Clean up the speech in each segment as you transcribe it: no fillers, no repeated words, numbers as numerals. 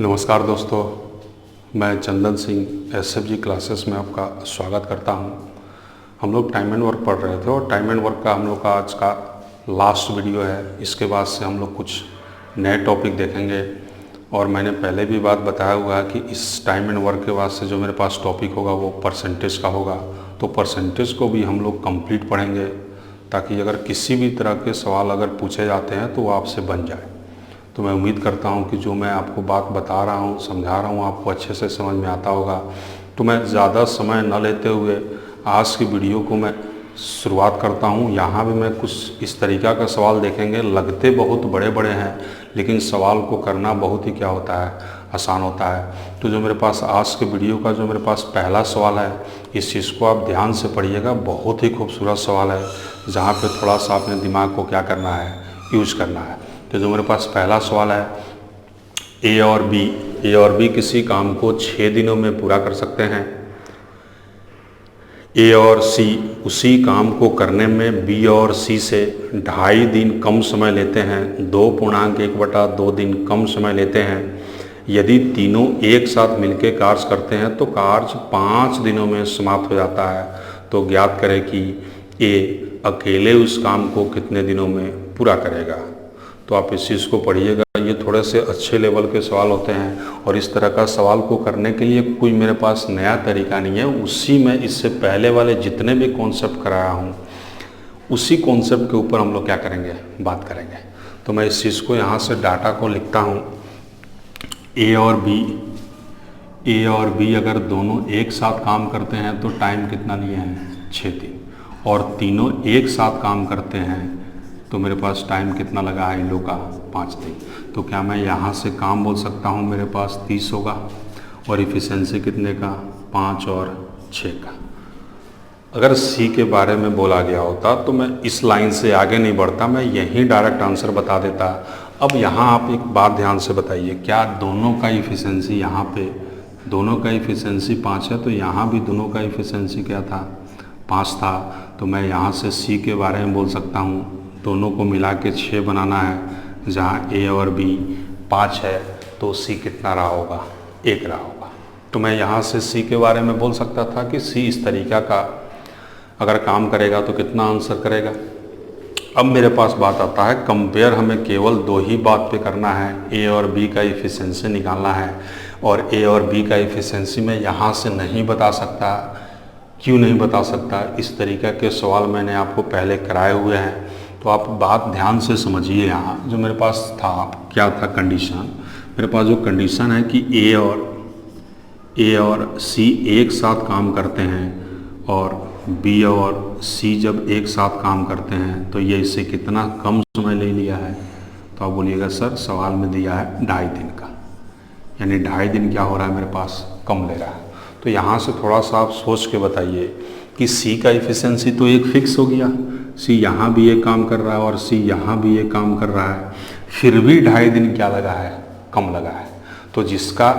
नमस्कार दोस्तों, मैं चंदन सिंह एसएफजी क्लासेस में आपका स्वागत करता हूं। हम लोग टाइम एंड वर्क पढ़ रहे थे और टाइम एंड वर्क का हम लोग का आज का लास्ट वीडियो है। इसके बाद से हम लोग कुछ नए टॉपिक देखेंगे और मैंने पहले भी बात बताया हुआ है कि इस टाइम एंड वर्क के बाद से जो मेरे पास टॉपिक होगा वो परसेंटेज का होगा। तो परसेंटेज को भी हम लोग कंप्लीट पढ़ेंगे ताकि अगर किसी भी तरह के सवाल अगर पूछे जाते हैं तो वो आपसे बन जाए। तो मैं उम्मीद करता हूं कि जो मैं आपको बात बता रहा हूं, समझा रहा हूं, आपको अच्छे से समझ में आता होगा। तो मैं ज़्यादा समय न लेते हुए आज की वीडियो को मैं शुरुआत करता हूं। यहाँ भी मैं कुछ इस तरीक़ा का सवाल देखेंगे। लगते बहुत बड़े बड़े हैं लेकिन सवाल को करना बहुत ही क्या होता है, आसान होता है। तो जो मेरे पास आज के वीडियो का जो मेरे पास पहला सवाल है, इस चीज़ को आप ध्यान से पढ़िएगा। बहुत ही खूबसूरत सवाल है जहाँ पे थोड़ा सा अपने दिमाग को क्या करना है, यूज करना है। तो जो मेरे पास पहला सवाल है, ए और बी किसी काम को 6 दिनों में पूरा कर सकते हैं। ए और सी उसी काम को करने में बी और सी से 2.5 दिन कम समय लेते हैं, 2.1/2 दिन कम समय लेते हैं। यदि तीनों एक साथ मिलकर कार्य करते हैं तो कार्य 5 दिनों में समाप्त हो जाता है। तो ज्ञात करें कि ए अकेले उस काम को कितने दिनों में पूरा करेगा। तो आप इस चीज़ को पढ़िएगा। ये थोड़े से अच्छे लेवल के सवाल होते हैं और इस तरह का सवाल को करने के लिए कोई मेरे पास नया तरीका नहीं है। उसी में इससे पहले वाले जितने भी कॉन्सेप्ट कराया हूँ उसी कॉन्सेप्ट के ऊपर हम लोग क्या करेंगे, बात करेंगे। तो मैं इस चीज़ को यहाँ से डाटा को लिखता हूँ। ए और बी अगर दोनों एक साथ काम करते हैं तो टाइम कितना लिए हैं, 6 दिन। और तीनों एक साथ काम करते हैं तो मेरे पास टाइम कितना लगा है इन लोग का, 5 दिन। तो क्या मैं यहाँ से काम बोल सकता हूँ मेरे पास 30 होगा और इफ़िशेंसी कितने का, 5 और 6 का। अगर सी के बारे में बोला गया होता तो मैं इस लाइन से आगे नहीं बढ़ता, मैं यहीं डायरेक्ट आंसर बता देता। अब यहाँ आप एक बात ध्यान से बताइए, क्या दोनों का इफ़िशेंसी, यहाँ पे दोनों का इफ़िशेंसी 5 है तो यहाँ भी दोनों का इफ़िशेंसी क्या था, 5 था। तो मैं यहाँ से सी के बारे में बोल सकता हूँ दोनों को मिला के 6 बनाना है। जहाँ ए और बी 5 है तो सी कितना रहा होगा, 1 रहा होगा। तो मैं यहाँ से सी के बारे में बोल सकता था कि सी इस तरीक़ा का अगर काम करेगा तो कितना आंसर करेगा। अब मेरे पास बात आता है कंपेयर। हमें केवल 2 ही बात पे करना है, ए और बी का इफ़िशेंसी निकालना है। और ए और बी का इफ़िशेंसी मैं यहाँ से नहीं बता सकता। क्यों नहीं बता सकता, इस तरीक़े के सवाल मैंने आपको पहले कराए हुए हैं। तो आप बात ध्यान से समझिए। यहाँ जो मेरे पास था, क्या था कंडीशन, मेरे पास जो कंडीशन है कि ए और सी एक साथ काम करते हैं और बी और सी जब एक साथ काम करते हैं तो ये इससे कितना कम समय ले लिया है। तो आप बोलिएगा सर सवाल में दिया है 2.5 दिन का, यानी 2.5 दिन क्या हो रहा है मेरे पास, कम ले रहा है। तो यहाँ से थोड़ा सा आप सोच के बताइए कि सी का इफ़िशेंसी तो एक फिक्स हो गया, सी यहाँ भी एक काम कर रहा है और सी यहाँ भी एक काम कर रहा है, फिर भी 2.5 दिन क्या लगा है, कम लगा है। तो जिसका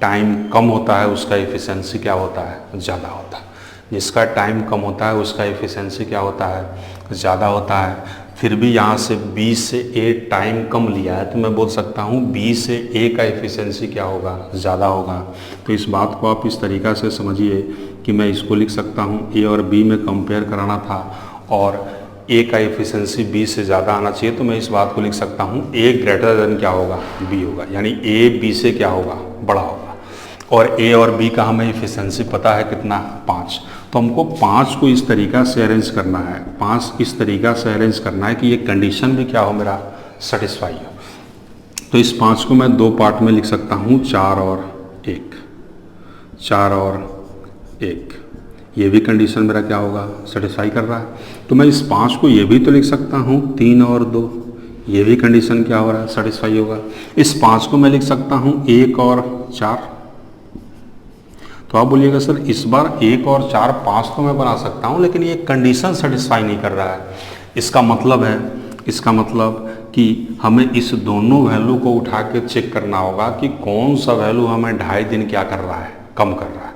टाइम कम होता है उसका इफ़िशेंसी क्या होता है, ज़्यादा होता है। जिसका टाइम कम होता है उसका इफ़िशेंसी क्या होता है, ज़्यादा होता है। फिर भी यहाँ से बी से ए टाइम कम लिया है तो मैं बोल सकता हूँ बी से ए का इफ़िशेंसी क्या होगा, ज़्यादा होगा। तो इस बात को आप इस तरीक़ा से समझिए कि मैं इसको लिख सकता हूँ ए और बी में कंपेयर कराना था और ए का इफ़िशेंसी बी से ज़्यादा आना चाहिए। तो मैं इस बात को लिख सकता हूँ ए ग्रेटर देन क्या होगा, बी होगा, यानी ए बी से क्या होगा, बड़ा होगा। और ए और बी का हमें इफ़िशेंसी पता है कितना, 5। तो हमको 5 को इस तरीक़ा से अरेंज करना है, 5 इस तरीक़ा से अरेंज करना है कि ये कंडीशन भी क्या हो, मेरा सेटिस्फाई हो। तो इस 5 को मैं 2 पार्ट में लिख सकता हूँ, 4 और 1, 4 और 1। ये भी कंडीशन मेरा क्या होगा, सेटिस्फाई कर रहा है। तो मैं इस 5 को ये भी तो लिख सकता हूँ 3 और 2, ये भी कंडीशन क्या हो रहा है, सेटिस्फाई होगा। इस 5 को मैं लिख सकता हूँ 1 और 4। तो आप बोलिएगा सर इस बार 1 और 4 5 तो मैं बना सकता हूँ लेकिन ये कंडीशन सेटिस्फाई नहीं कर रहा है। इसका मतलब कि हमें इस दोनों वैल्यू को उठा के चेक करना होगा कि कौन सा वैल्यू हमें 2.5 दिन क्या कर रहा है, कम कर रहा है।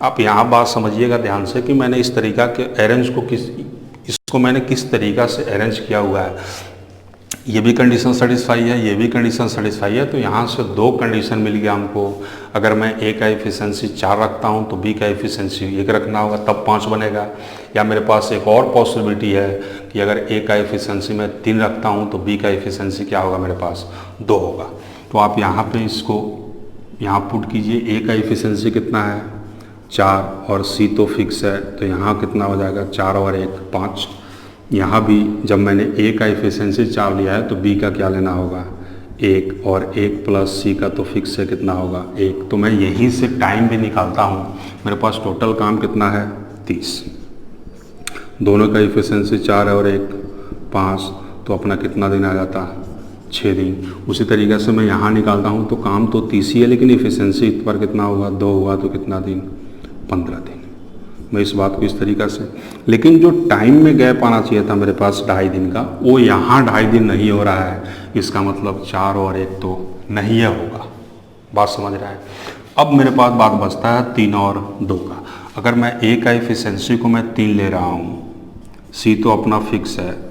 आप यहाँ बात समझिएगा ध्यान से कि मैंने इस तरीक़ा के अरेंज को इसको मैंने किस तरीक़ा से अरेंज किया हुआ है। ये भी कंडीशन सेटिस्फाई है, ये भी कंडीशन सेटिस्फाई है, तो यहाँ से दो कंडीशन मिल गया हमको। अगर मैं ए का एफिशिएंसी 4 रखता हूँ तो बी का एफिशिएंसी 1 रखना होगा, तब 5 बनेगा। या मेरे पास एक और पॉसिबिलिटी है कि अगर ए का एफिशिएंसी मैं 3 रखता हूँ तो बी का एफिशिएंसी क्या होगा, मेरे पास 2 होगा। तो आप यहाँ पे इसको यहाँ पुट कीजिए, ए का एफिशिएंसी कितना है 4 और सी तो फिक्स है, तो यहाँ कितना हो जाएगा 4 और 1 5। यहाँ भी जब मैंने ए का एफिशिएंसी 4 लिया है तो बी का क्या लेना होगा 1, और 1 प्लस सी का तो फिक्स है कितना होगा 1। तो मैं यहीं से टाइम भी निकालता हूँ, मेरे पास टोटल काम कितना है 30। दोनों का एफिशिएंसी 4 है और 1 5, तो अपना कितना दिन आ जाता 6 दिन। उसी तरीके से मैं यहाँ निकालता हूँ तो काम तो 30 ही है, लेकिन एफिशिएंसी इस पर कितना हुआ 2 हुआ, तो कितना दिन 15 दिन। मैं इस बात को इस तरीक़ा से, लेकिन जो टाइम में गैप आना चाहिए था मेरे पास 2.5 दिन का, वो यहाँ 2.5 दिन नहीं हो रहा है। इसका मतलब 4 और 1 तो नहीं है होगा, बात समझ रहा है। अब मेरे पास बात बचता है 3 और 2 का। अगर मैं ए का एफिशिएंसी को मैं 3 ले रहा हूँ, सी तो अपना फिक्स है,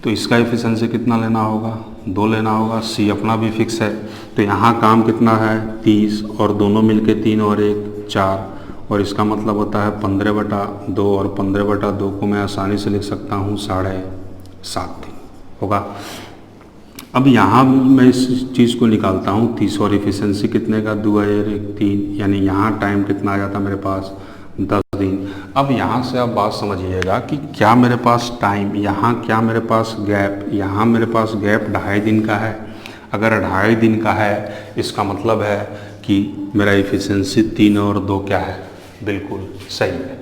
तो इसका एफिशिएंसी कितना लेना होगा 2 लेना होगा, सी अपना भी फिक्स है। तो यहाँ काम कितना है 30, और दोनों मिलके 3 और 1 4, और इसका मतलब होता है 15/2, और 15/2 को मैं आसानी से लिख सकता हूँ 7.5 दिन होगा। अब यहाँ मैं इस चीज़ को निकालता हूँ 30, और एफिशिएंसी कितने का 2 और 1 3, यानी यहाँ टाइम कितना आ जाता मेरे पास 10 दिन। अब यहाँ से आप बात समझिएगा कि क्या मेरे पास टाइम, यहाँ क्या मेरे पास गैप, यहाँ मेरे पास गैप 2.5 दिन का है। अगर 2.5 दिन का है, इसका मतलब है कि मेरा एफिशिएंसी 3 और 2 क्या है, बिल्कुल सही है।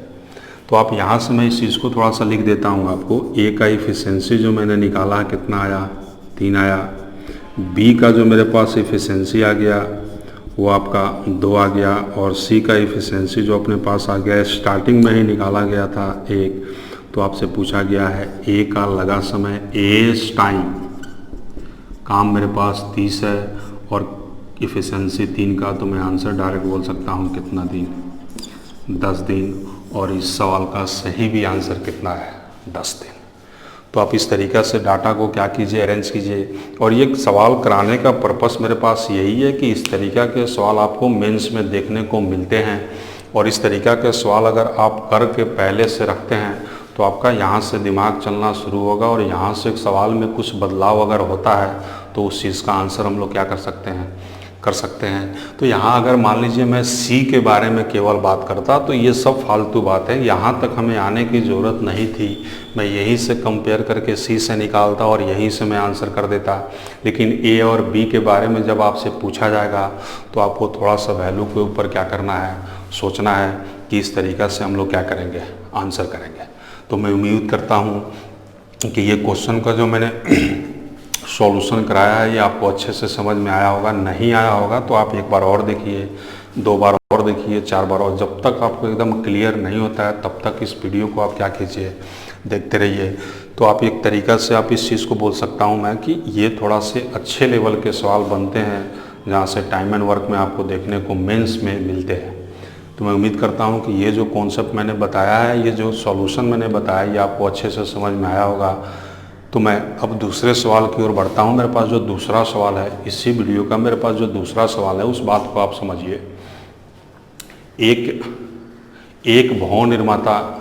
तो आप यहाँ से मैं इस चीज़ को थोड़ा सा लिख देता हूँ आपको। ए का एफिशिएंसी जो मैंने निकाला है कितना आया 3 आया, बी का जो मेरे पास एफिशिएंसी आ गया वो आपका 2 आ गया, और सी का एफिशिएंसी जो अपने पास आ गया स्टार्टिंग में ही निकाला गया था 1। तो आपसे पूछा गया है ए का लगा समय एज टाइम, काम मेरे पास 30 है और एफिशिएंसी 3 का, तो मैं आंसर डायरेक्ट बोल सकता हूँ कितना दिन 10 दिन। और इस सवाल का सही भी आंसर कितना है 10 दिन। तो आप इस तरीक़े से डाटा को क्या कीजिए, अरेंज कीजिए। और ये सवाल कराने का पर्पस मेरे पास यही है कि इस तरीक़ा के सवाल आपको मेंस में देखने को मिलते हैं, और इस तरीक़ा के सवाल अगर आप करके पहले से रखते हैं तो आपका यहाँ से दिमाग चलना शुरू होगा, और यहाँ से सवाल में कुछ बदलाव अगर होता है तो उस चीज़ का आंसर हम लोग क्या कर सकते हैं। तो यहाँ अगर मान लीजिए मैं सी के बारे में केवल बात करता तो ये सब फालतू बात है, यहाँ तक हमें आने की ज़रूरत नहीं थी। मैं यहीं से कंपेयर करके सी से निकालता और यहीं से मैं आंसर कर देता। लेकिन ए और बी के बारे में जब आपसे पूछा जाएगा तो आपको थोड़ा सा वैल्यू के ऊपर क्या करना है, सोचना है कि इस तरीक़ा से हम लोग क्या करेंगे, आंसर करेंगे। तो मैं उम्मीद करता हूँ कि ये क्वेश्चन का जो मैंने सॉल्यूशन कराया है ये आपको अच्छे से समझ में आया होगा। नहीं आया होगा तो आप एक बार और देखिए, 2 बार और देखिए, 4 बार और, जब तक आपको एकदम क्लियर नहीं होता है तब तक इस वीडियो को आप क्या कीजिए, देखते रहिए। तो आप एक तरीक़ा से आप इस चीज़ को बोल सकता हूँ मैं कि ये थोड़ा से अच्छे लेवल के सवाल बनते हैं जहाँ से टाइम एंड वर्क में आपको देखने को मेंस में मिलते हैं। तो मैं उम्मीद करता हूँ कि ये जो कॉन्सेप्ट मैंने बताया है, ये जो सॉल्यूशन मैंने बताया, ये आपको अच्छे से समझ में आया होगा। तो मैं अब दूसरे सवाल की ओर बढ़ता हूँ। मेरे पास जो दूसरा सवाल है इसी वीडियो का, मेरे पास जो दूसरा सवाल है उस बात को आप समझिए। एक भवन निर्माता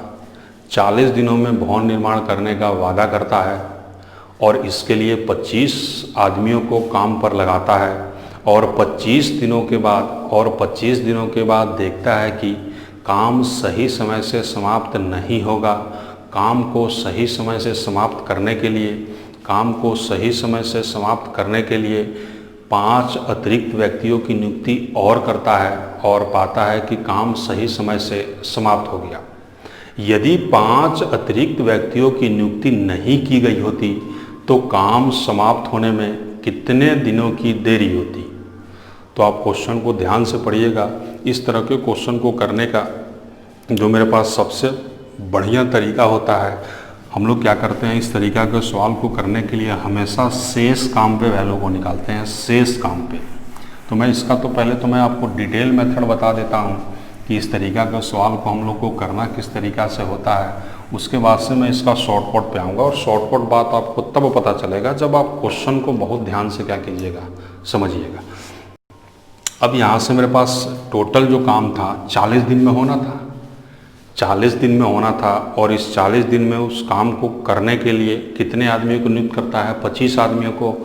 40 दिनों में भवन निर्माण करने का वादा करता है और इसके लिए 25 आदमियों को काम पर लगाता है, और 25 दिनों के बाद देखता है कि काम सही समय से समाप्त नहीं होगा। काम को सही समय से समाप्त करने के लिए 5 अतिरिक्त व्यक्तियों की नियुक्ति और करता है और पाता है कि काम सही समय से समाप्त हो गया। यदि 5 अतिरिक्त व्यक्तियों की नियुक्ति नहीं की गई होती तो काम समाप्त होने में कितने दिनों की देरी होती। तो आप क्वेश्चन को ध्यान से पढ़िएगा। इस तरह के क्वेश्चन को करने का जो मेरे पास सबसे बढ़िया तरीका होता है, हम लोग क्या करते हैं, इस तरीका के सवाल को करने के लिए हमेशा शेष काम पे वैल्यू को निकालते हैं, शेष काम पे। तो मैं इसका तो पहले तो मैं आपको डिटेल मेथड बता देता हूँ कि इस तरीका के सवाल को हम लोग को करना किस तरीका से होता है, उसके बाद से मैं इसका शॉर्टकट पे आऊँगा, और शॉर्टकट बात आपको तब पता चलेगा जब आप क्वेश्चन को बहुत ध्यान से क्या कीजिएगा, समझिएगा। अब यहाँ से मेरे पास टोटल जो काम था 40 दिन में होना था, 40 दिन में होना था, और इस 40 दिन में उस काम को करने के लिए कितने आदमियों को नियुक्त करता है, 25 आदमियों को,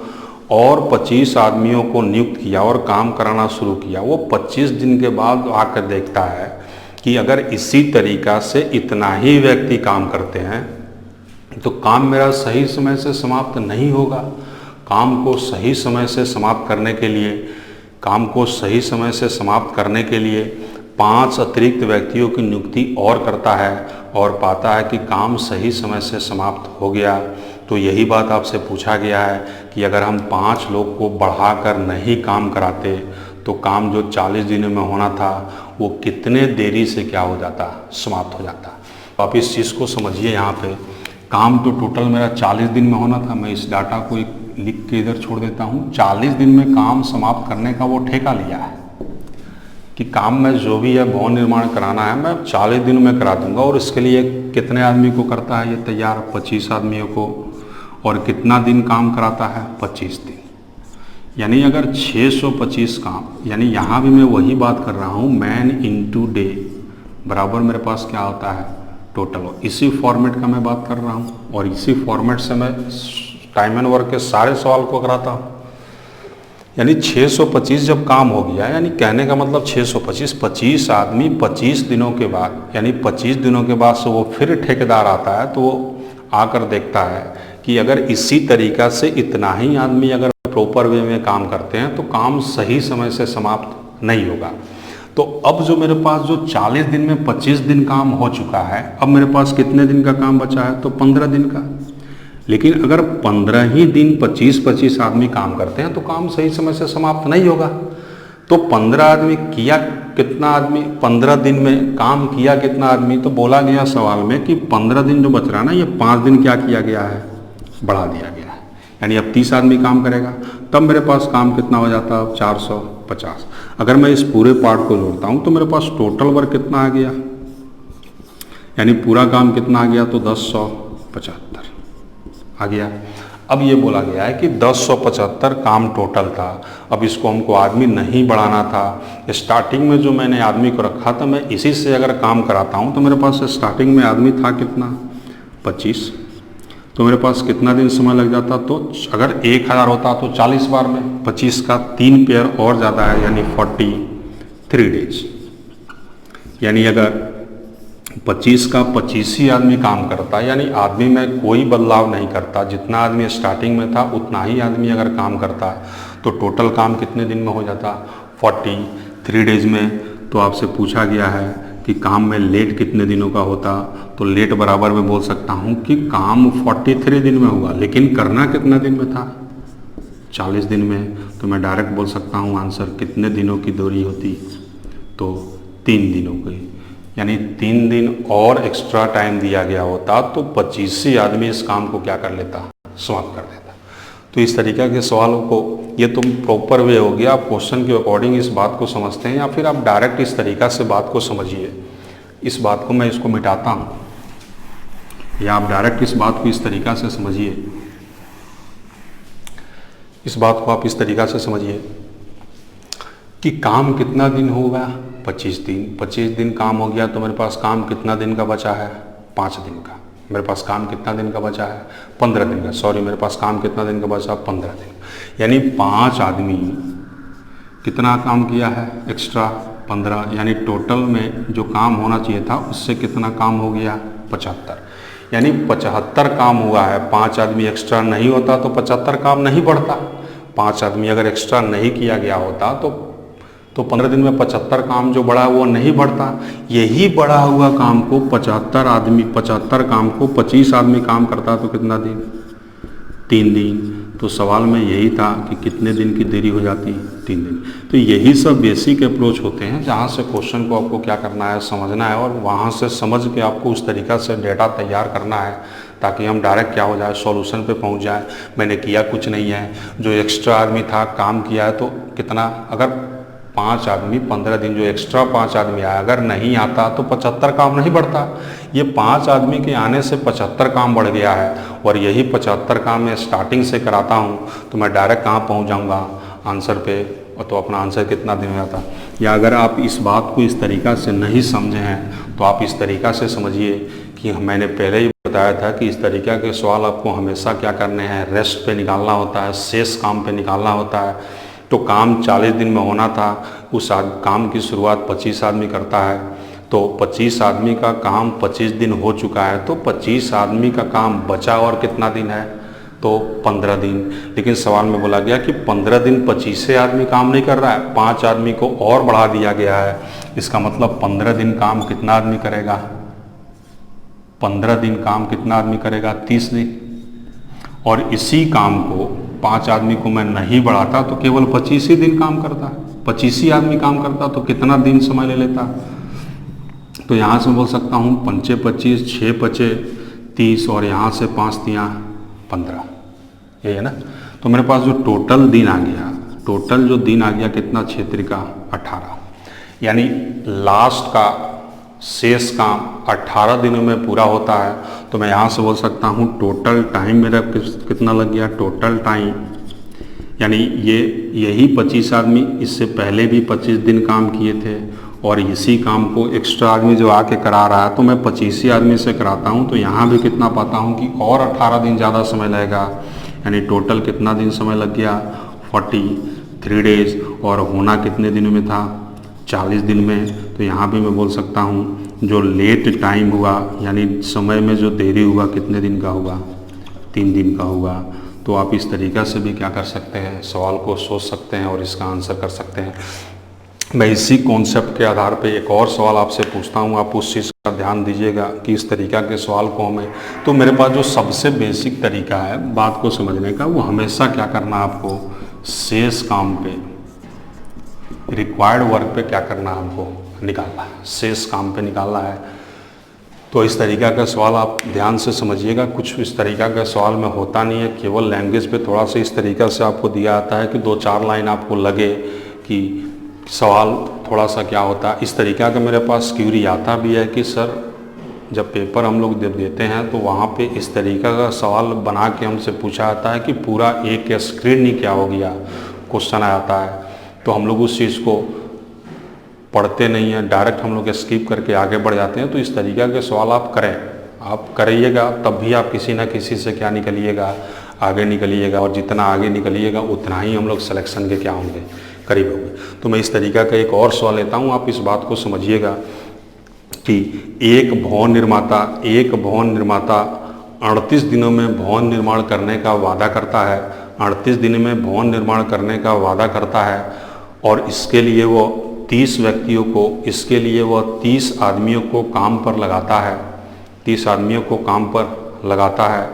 और 25 आदमियों को नियुक्त किया और काम कराना शुरू किया। वो 25 दिन के बाद आकर देखता है कि अगर इसी तरीक़ा से इतना ही व्यक्ति काम करते हैं तो काम मेरा सही समय से समाप्त नहीं होगा। काम को सही समय से समाप्त करने के लिए, काम को सही समय से समाप्त करने के लिए 5 अतिरिक्त व्यक्तियों की नियुक्ति और करता है और पाता है कि काम सही समय से समाप्त हो गया। तो यही बात आपसे पूछा गया है कि अगर हम 5 लोग को बढ़ाकर नहीं काम कराते तो काम जो 40 दिनों में होना था वो कितने देरी से क्या हो जाता, समाप्त हो जाता। तो आप इस चीज़ को समझिए। यहाँ पे काम तो टोटल मेरा 40 दिन में होना था। मैं इस डाटा को एक लिख के इधर छोड़ देता हूँ। 40 दिन में काम समाप्त करने का वो ठेका लिया है कि काम में जो भी है भवन निर्माण कराना है मैं 40 दिनों में करा दूंगा, और इसके लिए कितने आदमी को करता है ये तैयार, 25 आदमियों को, और कितना दिन काम कराता है, 25 दिन। यानी अगर 625 काम, यानी यहाँ भी मैं वही बात कर रहा हूँ, मैन इनटू डे बराबर मेरे पास क्या होता है, टोटल। इसी फॉर्मेट का मैं बात कर रहा हूँ, और इसी फॉर्मेट से मैं टाइम एंड वर्क के सारे सवाल को कराता हूँ। यानी 625 जब काम हो गया, यानी कहने का मतलब 625 आदमी 25 दिनों के बाद, यानी 25 दिनों के बाद से वो फिर ठेकेदार आता है, तो वो आकर देखता है कि अगर इसी तरीक़ा से इतना ही आदमी अगर प्रॉपर वे में काम करते हैं तो काम सही समय से समाप्त नहीं होगा। तो अब जो मेरे पास जो 40 दिन में 25 दिन काम हो चुका है, अब मेरे पास कितने दिन का काम बचा है, तो 15 दिन का। लेकिन अगर 15 ही दिन 25-25 आदमी काम करते हैं तो काम सही समय से समाप्त नहीं होगा। तो 15 आदमी किया कितना, आदमी 15 दिन में काम किया कितना आदमी, तो बोला गया सवाल में कि 15 दिन जो बच रहा ना, ये 5 दिन क्या किया गया है, बढ़ा दिया गया है। यानी अब 30 आदमी काम करेगा, तब मेरे पास काम कितना हो जाता है, 450। अगर मैं इस पूरे पार्ट को जोड़ता हूँ तो मेरे पास टोटल वर्क कितना आ गया, यानी पूरा काम कितना आ गया, तो 1075 आ गया। अब ये बोला गया है कि 1075 काम टोटल था। अब इसको हमको आदमी नहीं बढ़ाना था। स्टार्टिंग में जो मैंने आदमी को रखा था, मैं इसी से अगर काम कराता हूँ तो मेरे पास स्टार्टिंग में आदमी था कितना, 25। तो मेरे पास कितना दिन समय लग जाता, तो अगर 1000 होता तो 40 बार में 25 का 3 पेयर और ज़्यादा है, यानी 43 डेज। यानी अगर 25 का 25 ही आदमी काम करता, यानी आदमी में कोई बदलाव नहीं करता, जितना आदमी स्टार्टिंग में था उतना ही आदमी अगर काम करता तो टोटल काम कितने दिन में हो जाता, 43 डेज में। तो आपसे पूछा गया है कि काम में लेट कितने दिनों का होता, तो लेट बराबर मैं बोल सकता हूँ कि काम 43 दिन में होगा, लेकिन करना कितना दिन में था, 40 दिन में। तो मैं डायरेक्ट बोल सकता हूँ आंसर कितने दिनों की दूरी होती, तो 3 दिनों की। यानी 3 दिन और एक्स्ट्रा टाइम दिया गया होता तो 25 ही आदमी इस काम को क्या कर लेता, समाप्त कर देता। तो इस तरीके के सवालों को, ये तुम प्रॉपर वे हो गया, आप क्वेश्चन के अकॉर्डिंग इस बात को समझते हैं, या फिर आप डायरेक्ट इस तरीक़ा से बात को समझिए। इस बात को मैं इसको मिटाता हूँ, या आप डायरेक्ट इस बात को इस तरीक़ा से समझिए। इस बात को आप इस तरीक़ा से समझिए कि काम कितना दिन होगा, 25 दिन। 25 दिन काम हो गया तो मेरे पास काम कितना दिन का बचा है, 5 दिन का। मेरे पास काम कितना दिन का बचा है, 15 दिन का। सॉरी, मेरे पास काम कितना दिन का बचा, 15 दिन। यानी 5 आदमी कितना काम किया है, एक्स्ट्रा 15। यानी टोटल में जो काम होना चाहिए था उससे कितना काम हो गया, 75। यानी 75 काम हुआ है। 5 आदमी एक्स्ट्रा नहीं होता तो 75 काम नहीं बढ़ता। 5 आदमी अगर एक्स्ट्रा नहीं किया गया होता तो 15 दिन में 75 काम जो बढ़ा वो नहीं बढ़ता। यही बढ़ा हुआ काम को 75 काम को 25 आदमी काम करता तो कितना दिन, 3 दिन। तो सवाल में यही था कि कितने दिन की देरी हो जाती, 3 दिन। तो यही सब बेसिक अप्रोच होते हैं जहाँ से क्वेश्चन को आपको क्या करना है, समझना है, और वहाँ से समझ के आपको उस तरीक़ा से डेटा तैयार करना है ताकि हम डायरेक्ट क्या हो जाए, सॉल्यूशन पे पहुँच जाए। मैंने किया कुछ नहीं है, जो एक्स्ट्रा आदमी था काम किया है तो कितना, अगर 5 आदमी 15 दिन जो एक्स्ट्रा 5 आदमी आया अगर नहीं आता तो 75 काम नहीं बढ़ता। ये 5 आदमी के आने से 75 काम बढ़ गया है, और यही 75 काम मैं स्टार्टिंग से कराता हूँ तो मैं डायरेक्ट कहाँ पहुँच जाऊँगा, आंसर पे। तो अपना आंसर कितना दिन में आता। या अगर आप इस बात को इस तरीक़ा से नहीं समझे हैं तो आप इस तरीक़ा से समझिए कि मैंने पहले ही बताया था कि इस तरीक़ा के सवाल आपको हमेशा क्या करने हैं, रेस्ट पे निकालना होता है, शेष काम पे निकालना होता है। तो काम 40 दिन में होना था, उस काम की शुरुआत 25 आदमी करता है, तो 25 आदमी का काम 25 दिन हो चुका है, तो 25 आदमी का काम बचा और कितना दिन है, तो 15 दिन। लेकिन सवाल में बोला गया कि 15 दिन 25 आदमी काम नहीं कर रहा है, 5 आदमी को और बढ़ा दिया गया है। इसका मतलब 15 दिन काम कितना आदमी करेगा, 15 दिन काम कितना आदमी करेगा, 30 दिन। और इसी काम को 5 आदमी को मैं नहीं बढ़ाता तो केवल 25 ही दिन काम करता, 25 ही आदमी काम करता, तो कितना दिन समय ले लेता। तो यहाँ से बोल सकता हूँ 5 25, 6 5 30, और यहाँ से 5 3 15, ये है ना। तो मेरे पास जो टोटल दिन आ गया, टोटल जो दिन आ गया कितना, 6 का 18, यानी लास्ट का शेष काम 18 दिनों में पूरा होता है। तो मैं यहाँ से बोल सकता हूँ टोटल टाइम मेरा कितना लग गया, टोटल टाइम, यानी यही 25 आदमी इससे पहले भी 25 दिन काम किए थे, और इसी काम को एक्स्ट्रा आदमी जो आके करा रहा है, तो मैं 25 ही आदमी से कराता हूँ, तो यहाँ भी कितना पाता हूँ कि और 18 दिन ज़्यादा समय लगेगा, यानी टोटल कितना दिन समय लग गया, 43 डेज। और होना कितने दिनों में था, 40 दिन में। तो यहाँ भी मैं बोल सकता हूँ जो लेट टाइम हुआ, यानी समय में जो देरी हुआ, कितने दिन का हुआ, 3 दिन का हुआ। तो आप इस तरीक़ा से भी क्या कर सकते हैं, सवाल को सोच सकते हैं और इसका आंसर कर सकते हैं। मैं इसी कॉन्सेप्ट के आधार पे एक और सवाल आपसे पूछता हूँ, आप उस चीज़ का ध्यान दीजिएगा कि इस तरीक़ा के सवाल को हमें, तो मेरे पास जो सबसे बेसिक तरीका है बात को समझने का, वो हमेशा क्या करना है आपको, शेष काम पे, रिक्वायर्ड वर्क पे क्या करना है, आपको निकालना है, शेष काम पे निकालना है। तो इस तरीक़ा का सवाल आप ध्यान से समझिएगा। कुछ इस तरीक़ा का सवाल में होता नहीं है, केवल लैंग्वेज पे थोड़ा सा इस तरीक़ा से आपको दिया आता है कि 2-4 लाइन आपको लगे कि सवाल थोड़ा सा क्या होता है। इस तरीक़ा का मेरे पास क्यूरी आता भी है कि सर जब पेपर हम लोग देते हैं तो वहाँ पे इस तरीक़ा का सवाल बना के हमसे पूछा जाता है कि पूरा एक स्क्रीन ही क्या हो गया, क्वेश्चन आता है, तो हम लोग उस चीज़ को पढ़ते नहीं हैं, डायरेक्ट हम लोग स्किप करके आगे बढ़ जाते हैं। तो इस तरीक़ा के सवाल आप करें, आप करिएगा, तब भी आप किसी न किसी से क्या निकलिएगा, आगे निकलिएगा, और जितना आगे निकलिएगा उतना ही हम लोग सिलेक्शन के क्या होंगे, करीब होंगे। तो मैं इस तरीक़ा का एक और सवाल लेता हूँ, आप इस बात को समझिएगा कि एक भवन निर्माता 38 दिनों में भवन निर्माण करने का वादा करता है, 38 दिन में भवन निर्माण करने का वादा करता है, और इसके लिए वो 30 व्यक्तियों को, इसके लिए वह 30 आदमियों को काम पर लगाता है, 30 आदमियों को काम पर लगाता है,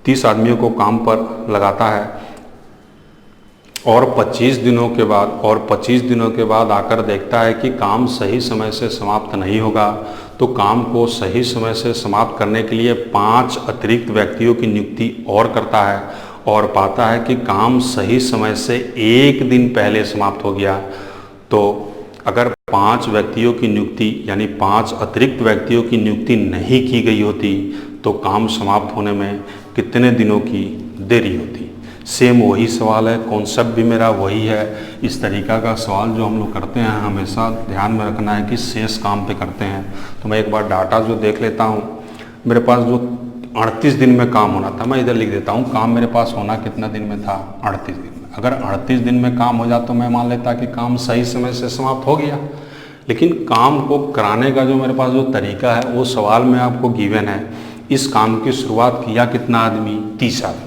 30 आदमियों को काम पर लगाता है, और 25 दिनों के बाद आकर देखता है कि काम सही समय से समाप्त नहीं होगा। तो काम को सही समय से समाप्त करने के लिए 5 अतिरिक्त व्यक्तियों की नियुक्ति और करता है, और पाता है कि काम सही समय से 1 दिन पहले समाप्त हो गया। तो अगर 5 व्यक्तियों की नियुक्ति, यानी 5 अतिरिक्त व्यक्तियों की नियुक्ति नहीं की गई होती तो काम समाप्त होने में कितने दिनों की देरी होती। सेम वही सवाल है, कॉन्सेप्ट भी मेरा वही है। इस तरीक़ा का सवाल जो हम लोग करते हैं हमेशा ध्यान में रखना है कि शेष काम पे करते हैं। तो मैं एक बार डाटा जो देख लेता हूँ, मेरे पास जो 38 दिन में काम होना था, मैं इधर लिख देता हूँ, काम मेरे पास होना कितना दिन में था, 38 दिन में। अगर 38 दिन में काम हो जाता तो मैं मान लेता कि काम सही समय से समाप्त हो गया। लेकिन काम को कराने का जो मेरे पास जो तरीका है वो सवाल में आपको गिवन है। इस काम की शुरुआत किया कितना आदमी, 30 आदमी।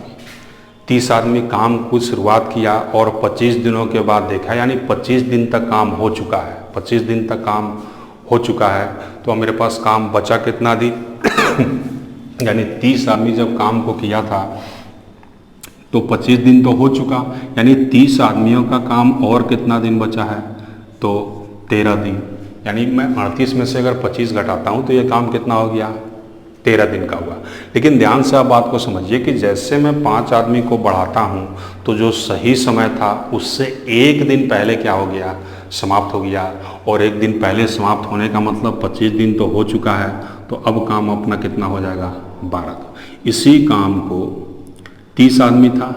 30 आदमी काम की शुरुआत किया और 25 दिनों के बाद देखा, यानी 25 दिन तक काम हो चुका है, 25 दिन तक काम हो चुका है। तो मेरे पास काम बचा कितना दिन यानी 30 आदमी जब काम को किया था तो 25 दिन तो हो चुका, यानी 30 आदमियों का काम और कितना दिन बचा है, तो 13 दिन। यानी मैं 38 में से अगर 25 घटाता हूँ तो ये काम कितना हो गया, 13 दिन का हुआ। लेकिन ध्यान से आप बात को समझिए कि जैसे मैं 5 आदमी को बढ़ाता हूँ तो जो सही समय था उससे 1 दिन पहले क्या हो गया, समाप्त हो गया। और 1 दिन पहले समाप्त होने का मतलब 25 दिन तो हो चुका है, तो अब काम अपना कितना हो जाएगा 12। इसी काम को 30 आदमी था,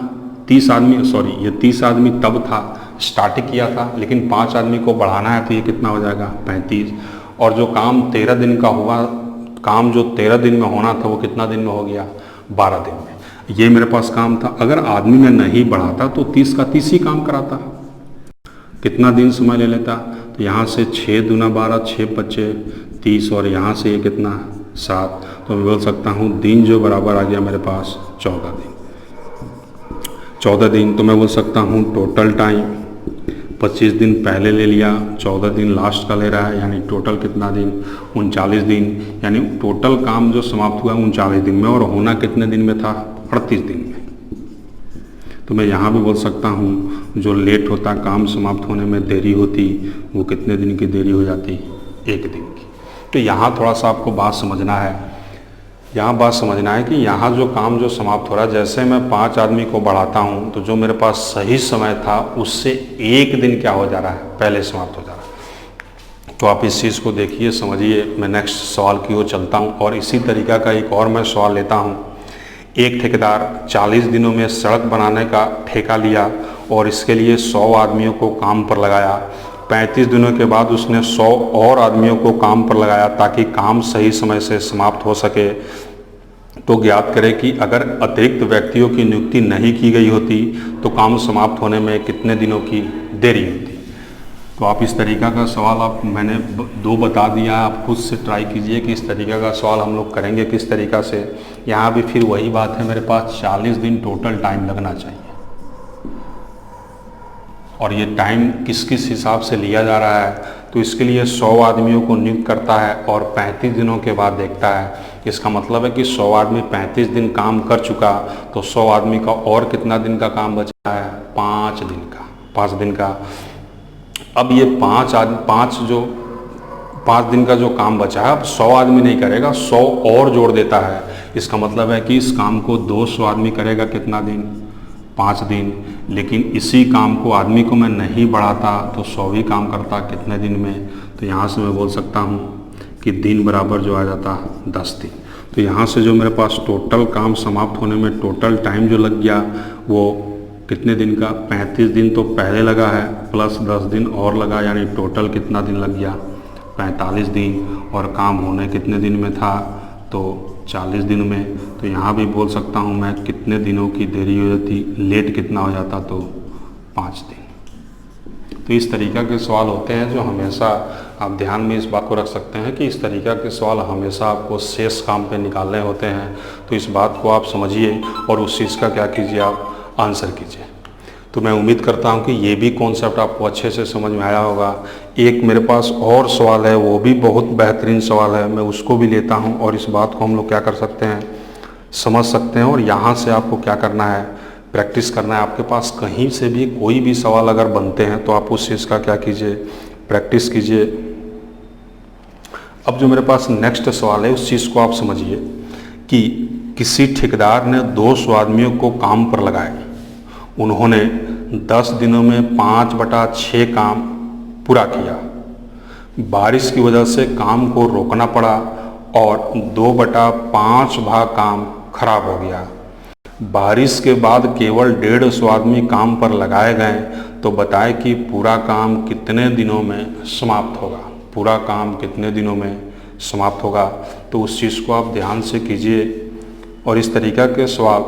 30 आदमी सॉरी ये 30 आदमी तब था स्टार्ट किया था, लेकिन 5 आदमी को बढ़ाना है तो ये कितना हो जाएगा 35। और जो काम 13 दिन का हुआ, काम जो 13 दिन में होना था वो कितना दिन में हो गया 12 दिन में। ये मेरे पास काम था। अगर आदमी में नहीं बढ़ाता तो 30 का 30 ही काम कराता, कितना दिन समय ले लेता। तो यहाँ से 6 दूना 12, 6 बचे 30 और यहाँ से ये कितना 7। तो मैं बोल सकता हूँ दिन जो बराबर आ गया मेरे पास 14 दिन। 14 दिन तो मैं बोल सकता हूँ टोटल टाइम 25 दिन पहले ले लिया, 14 दिन लास्ट का ले रहा है, यानी टोटल कितना दिन 39 दिन। यानी टोटल काम जो समाप्त हुआ 39 दिन में और होना कितने दिन में था 38 दिन में। तो मैं यहाँ भी बोल सकता हूँ जो लेट होता काम समाप्त होने में देरी होती वो कितने दिन की देरी हो जाती 1 दिन की। तो यहाँ थोड़ा सा आपको बात समझना है, यहाँ बात समझना है कि यहाँ जो काम जो समाप्त हो रहा है, जैसे मैं 5 आदमी को बढ़ाता हूँ तो जो मेरे पास सही समय था उससे 1 दिन क्या हो जा रहा है पहले समाप्त हो जा रहा है। तो आप इस चीज़ को देखिए, समझिए। मैं नेक्स्ट सवाल की ओर चलता हूँ और इसी तरीका का एक और मैं सवाल लेता हूँ। एक ठेकेदार 40 दिनों में सड़क बनाने का ठेका लिया और इसके लिए 100 आदमियों को काम पर लगाया। 35 दिनों के बाद उसने 100 और आदमियों को काम पर लगाया ताकि काम सही समय से समाप्त हो सके। तो ज्ञात करें कि अगर अतिरिक्त व्यक्तियों की नियुक्ति नहीं की गई होती तो काम समाप्त होने में कितने दिनों की देरी होती। तो आप इस तरीका का सवाल आप मैंने 2 बता दिया, आप खुद से ट्राई कीजिए कि इस तरीका का सवाल हम लोग करेंगे किस तरीका से। यहाँ भी फिर वही बात है, मेरे पास 40 दिन टोटल टाइम लगना चाहिए और ये टाइम किस किस हिसाब से लिया जा रहा है। तो इसके लिए 100 आदमियों को नियुक्त करता है और 35 दिनों के बाद देखता है। इसका मतलब है कि 100 आदमी 35 दिन काम कर चुका तो 100 आदमी का और कितना दिन का काम बचा है 5 दिन का, 5 दिन का। अब ये 5 दिन का जो काम बचा है अब 100 आदमी नहीं करेगा, 100 और जोड़ देता है। इसका मतलब है कि इस काम को 200 आदमी करेगा कितना दिन 5 दिन। लेकिन इसी काम को आदमी को मैं नहीं बढ़ाता तो 100 ही काम करता कितने दिन में। तो यहाँ से मैं बोल सकता हूँ कि दिन बराबर जो आ जाता 10 दिन। तो यहाँ से जो मेरे पास टोटल काम समाप्त होने में टोटल टाइम जो लग गया वो कितने दिन का 35 दिन तो पहले लगा है प्लस 10 दिन और लगा, यानी टोटल कितना दिन लग गया 45 दिन। और काम होने कितने दिन में था तो 40 दिन में। तो यहाँ भी बोल सकता हूँ मैं कितने दिनों की देरी हो जाती, लेट कितना हो जाता तो 5 दिन। तो इस तरीक़ा के सवाल होते हैं जो हमेशा आप ध्यान में इस बात को रख सकते हैं कि इस तरीक़ा के सवाल हमेशा आपको शेष काम पे निकालने होते हैं। तो इस बात को आप समझिए और उस चीज़ का क्या कीजिए आप आंसर कीजिए। तो मैं उम्मीद करता हूं कि ये भी कॉन्सेप्ट आपको अच्छे से समझ में आया होगा। एक मेरे पास और सवाल है, वो भी बहुत बेहतरीन सवाल है, मैं उसको भी लेता हूं और इस बात को हम लोग क्या कर सकते हैं समझ सकते हैं। और यहाँ से आपको क्या करना है प्रैक्टिस करना है। आपके पास कहीं से भी कोई भी सवाल अगर बनते हैं तो आप उस चीज़ का क्या कीजिए प्रैक्टिस कीजिए। अब जो मेरे पास नेक्स्ट सवाल है उस चीज़ को आप समझिए कि किसी ठेकेदार ने 200 आदमियों को काम पर लगाए। उन्होंने 10 दिनों में 5/6 काम पूरा किया। बारिश की वजह से काम को रोकना पड़ा और 2/5 भाग काम खराब हो गया। बारिश के बाद केवल 150 आदमी काम पर लगाए गए। तो बताएं कि पूरा काम कितने दिनों में समाप्त होगा। पूरा काम कितने दिनों में समाप्त होगा। तो उस चीज़ को आप ध्यान से कीजिए। और इस तरीक़ा के सवाल,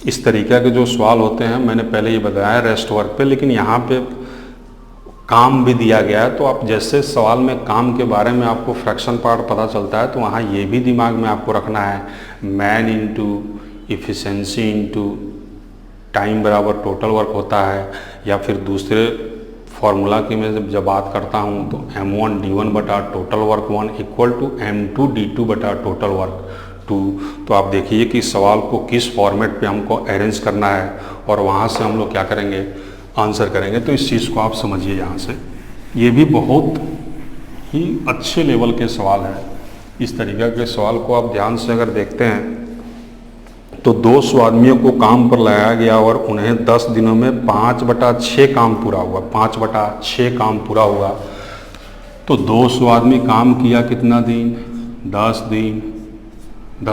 इस तरीक़ा के जो सवाल होते हैं मैंने पहले ये बताया रेस्ट वर्क पे, लेकिन यहाँ पे काम भी दिया गया है। तो आप जैसे सवाल में काम के बारे में आपको फ्रैक्शन पार्ट पता चलता है तो वहाँ ये भी दिमाग में आपको रखना है man into efficiency into time बराबर टोटल वर्क होता है। या फिर दूसरे फार्मूला की मैं जब बात करता हूँ तो M1D1 बटा total work 1 equal to M2D2 बटा टोटल वर्क 2। तो आप देखिए कि सवाल को किस फॉर्मेट पे हमको अरेंज करना है और वहाँ से हम लोग क्या करेंगे आंसर करेंगे। तो इस चीज़ को आप समझिए। यहाँ से ये भी बहुत ही अच्छे लेवल के सवाल है। इस तरीक़ा के सवाल को आप ध्यान से अगर देखते हैं तो 200 आदमियों को काम पर लगाया गया और उन्हें 10 दिनों में 5/6 काम पूरा हुआ। 5/6 काम पूरा हुआ। तो 200 आदमी काम किया कितना दिन 10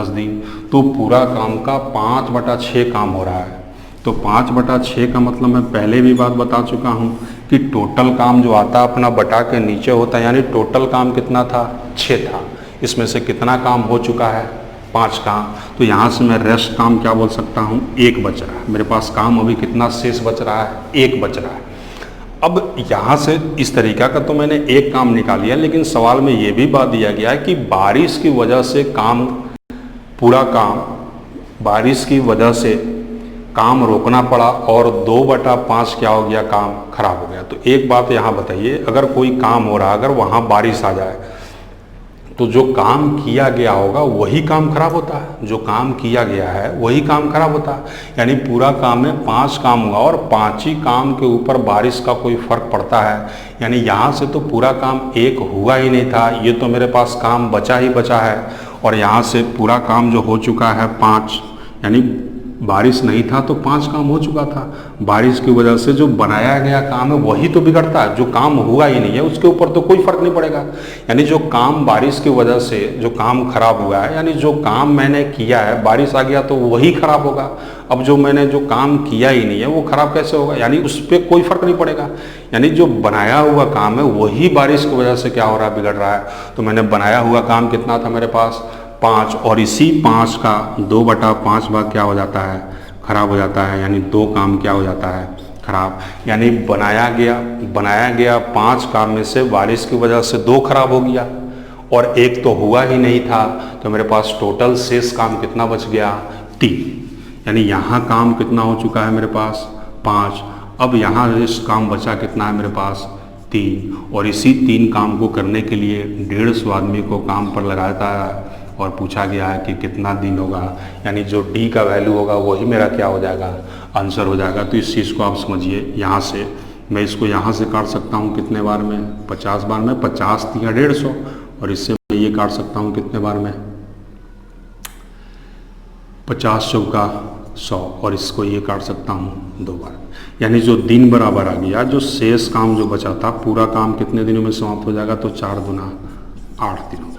दिन, तो पूरा काम का 5/6 काम हो रहा है। तो 5/6 का मतलब मैं पहले भी बात बता चुका हूँ कि टोटल काम जो आता है अपना बटा के नीचे होता है, यानी टोटल काम कितना था, 6 था। इसमें से कितना काम हो चुका है, 5 काम। तो यहाँ से मैं रेस्ट काम क्या बोल सकता हूँ, 1 बच रहा है। मेरे पास काम अभी कितना शेष बच रहा है, 1 बच रहा है। अब यहाँ से इस तरीका का तो मैंने 1 काम निकाल लिया, लेकिन सवाल में ये भी बात दिया गया है कि बारिश की वजह से काम, पूरा काम बारिश की वजह से काम रोकना पड़ा और 2/5 क्या हो गया, काम खराब हो गया। तो एक बात यहाँ बताइए, अगर कोई काम हो रहा, अगर वहाँ बारिश आ जाए तो जो काम किया गया होगा वही काम खराब होता है, जो काम किया गया है वही काम खराब होता है। यानी पूरा काम में 5 काम हुआ और 5 ही काम के ऊपर बारिश का कोई फर्क पड़ता है। यानी यहाँ से तो पूरा काम 1 हुआ ही नहीं था, ये तो मेरे पास काम बचा ही बचा है। और यहाँ से पूरा काम जो हो चुका है 5, यानी बारिश नहीं था तो 5 काम हो चुका था। बारिश की वजह से जो बनाया गया काम है वही तो बिगड़ता है, जो काम हुआ ही नहीं है उसके ऊपर तो कोई फर्क नहीं पड़ेगा। यानी जो काम बारिश की वजह से जो काम खराब हुआ है, यानी जो काम मैंने किया है, बारिश आ गया तो वही खराब होगा। अब जो मैंने जो काम किया ही नहीं है वो खराब कैसे होगा, यानी उस पर कोई फर्क नहीं पड़ेगा। यानी जो बनाया हुआ काम है वही बारिश की वजह से क्या हो रहा है, बिगड़ रहा है। तो मैंने बनाया हुआ काम कितना था मेरे पास, 5, और इसी 5 का 2/5 भाग क्या हो जाता है, खराब हो जाता है। यानी 2 काम क्या हो जाता है, खराब। यानी बनाया गया 5 काम में से बारिश की वजह से 2 खराब हो गया और 1 तो हुआ ही नहीं था। तो मेरे पास टोटल शेष काम कितना बच गया, 3। यानी यहाँ काम कितना हो चुका है मेरे पास, 5। अब यहाँ शेष काम बचा कितना है मेरे पास, 3। और इसी 3 काम को करने के लिए 150 आदमी को काम पर लगाया था और पूछा गया है कि कितना दिन होगा। यानी जो डी का वैल्यू होगा वही मेरा क्या हो जाएगा, आंसर हो जाएगा। तो इस चीज़ को आप समझिए। यहाँ से मैं इसको यहाँ से काट सकता हूँ कितने बार में, 50 बार में। 50 × 150, और इससे मैं ये काट सकता हूँ कितने बार में, 50 चौका 100, और इसको ये काट सकता हूँ 2 बार। यानी जो दिन बराबर आ गया, जो शेष काम जो बचा था, पूरा काम कितने दिनों में समाप्त हो जाएगा, तो 4 दूना 8 दिनों में।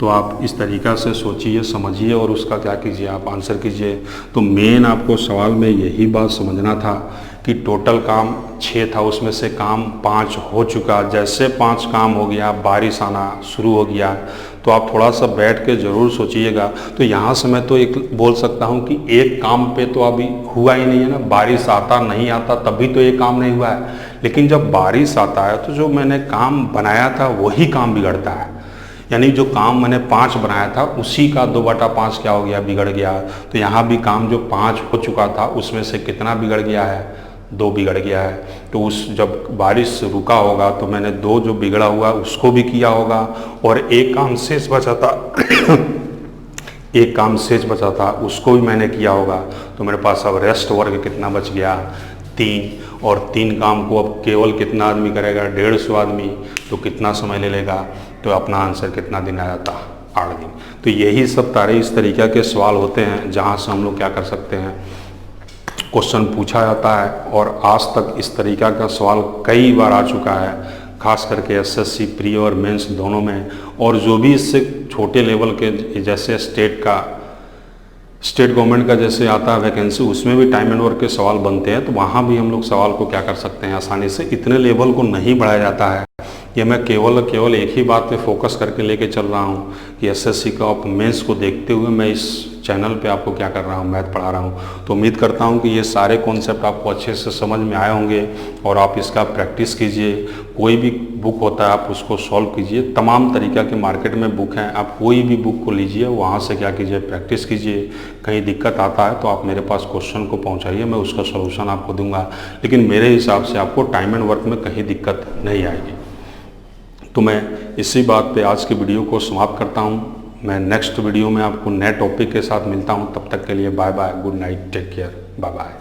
तो आप इस तरीक़ा से सोचिए, समझिए और उसका क्या कीजिए, आप आंसर कीजिए। तो मेन आपको सवाल में यही बात समझना था कि टोटल काम 6 था, उसमें से काम 5 हो चुका। जैसे 5 काम हो गया, बारिश आना शुरू हो गया। तो आप थोड़ा सा बैठ के ज़रूर सोचिएगा। तो यहाँ से मैं तो एक बोल सकता हूँ कि एक काम पे तो अभी हुआ ही नहीं है ना, बारिश आता नहीं आता तभी तो ये काम नहीं हुआ है। लेकिन जब बारिश आता है तो जो मैंने काम बनाया था वही काम बिगड़ता है। यानी जो काम मैंने 5 बनाया था उसी का 2/5 क्या हो गया, बिगड़ गया। तो यहाँ भी काम जो 5 हो चुका था उसमें से कितना बिगड़ गया है, 2 बिगड़ गया है। तो उस जब बारिश रुका होगा तो मैंने 2 जो बिगड़ा हुआ उसको भी किया होगा, और एक काम शेष बचा था एक काम शेष बचा था उसको भी मैंने किया होगा। तो मेरे पास अब रेस्ट वर्क कितना बच गया, 3। और 3 काम को अब केवल कितना आदमी करेगा, 150 आदमी। तो कितना समय ले लेगा, तो अपना आंसर कितना दिन आ जाता, 8 दिन। तो यही सब तारे इस तरीक़े के सवाल होते हैं जहाँ से हम लोग क्या कर सकते हैं, क्वेश्चन पूछा जाता है। और आज तक इस तरीक़ा का सवाल कई बार आ चुका है, खास करके एसएससी प्री और मेंस दोनों में। और जो भी इससे छोटे लेवल के, जैसे स्टेट गवर्नमेंट का जैसे आता है वैकेंसी, उसमें भी टाइम एंड वर्क के सवाल बनते हैं। तो वहाँ भी हम लोग सवाल को क्या कर सकते हैं, आसानी से। इतने लेवल को नहीं बढ़ाया जाता है। ये मैं केवल एक ही बात पे फोकस करके लेके चल रहा हूँ कि एसएससी का मेंस को देखते हुए मैं इस चैनल पे आपको क्या कर रहा हूँ, मैथ पढ़ा रहा हूँ। तो उम्मीद करता हूँ कि ये सारे कॉन्सेप्ट आपको अच्छे से समझ में आए होंगे और आप इसका प्रैक्टिस कीजिए। कोई भी बुक होता है आप उसको सॉल्व कीजिए। तमाम तरीक़ा के मार्केट में बुक हैं, आप कोई भी बुक को लीजिए, वहाँ से क्या कीजिए, प्रैक्टिस कीजिए। कहीं दिक्कत आता है तो आप मेरे पास क्वेश्चन को पहुँचाइए, मैं उसका सोल्यूशन आपको दूंगा। लेकिन मेरे हिसाब से आपको टाइम एंड वर्क में कहीं दिक्कत नहीं आएगी। तो मैं इसी बात पे आज की वीडियो को समाप्त करता हूँ। मैं नेक्स्ट वीडियो में आपको नए टॉपिक के साथ मिलता हूँ। तब तक के लिए bye bye, good night, take care, bye bye.